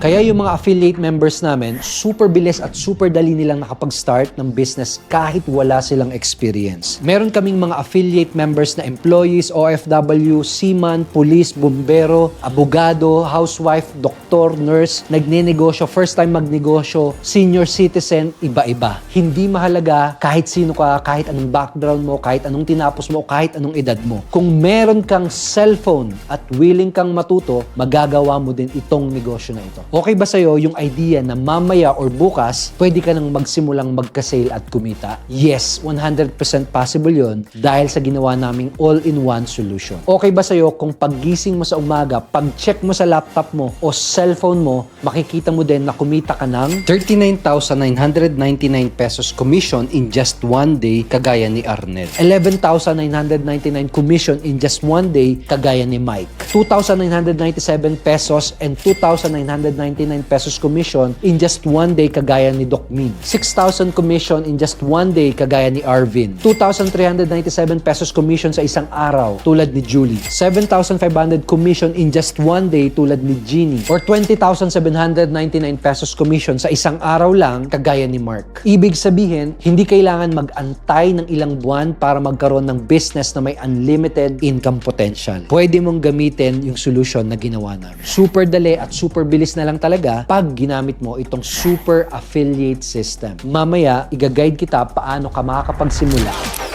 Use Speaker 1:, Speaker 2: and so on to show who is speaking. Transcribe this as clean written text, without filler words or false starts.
Speaker 1: Kaya yung mga affiliate members namin, super bilis at super dali nilang nakapag-start ng business kahit wala silang experience. Meron kaming mga affiliate members na employees, OFW, seaman, police, bumbero, abogado, housewife, doktor, nurse, nagnenegosyo, first time magnegosyo, senior citizen, iba-iba. Hindi mahalaga kahit sino ka, kahit anong background mo, kahit anong tinapos mo, kahit anong edad mo. Kung meron kang cellphone at willing kang matuto, magagawa mo din itong negosyo na ito. Okay ba sa'yo yung idea na mamaya or bukas, pwede ka nang magsimulang magka-sale at kumita? Yes, 100% possible yun dahil sa ginawa naming all-in-one solution. Okay ba sa'yo kung paggising mo sa umaga, pag-check mo sa laptop mo o cellphone mo, makikita mo din na kumita ka ng 39,999 pesos commission in just one day kagaya ni Arnel. 11,999 commission in just one day kagaya ni Mike. 2,997 pesos and 2,999 pesos commission in just one day kagaya ni Doc Min. 6,000 commission in just one day kagaya ni Arvin. 2,397 pesos commission sa isang araw tulad ni Julie. 7,500 commission in just one day tulad ni Jeannie. Or 20,799 pesos commission sa isang araw lang kagaya ni Mark. Ibig sabihin, hindi kailangan mag-antay ng ilang buwan para magkaroon ng business na may unlimited income potential. Pwede mong gamitin yung solution na ginawa namin. Super dali at super bilis na lang talaga pag ginamit mo itong super affiliate system. Mamaya, i-guide kita paano ka makakapagsimula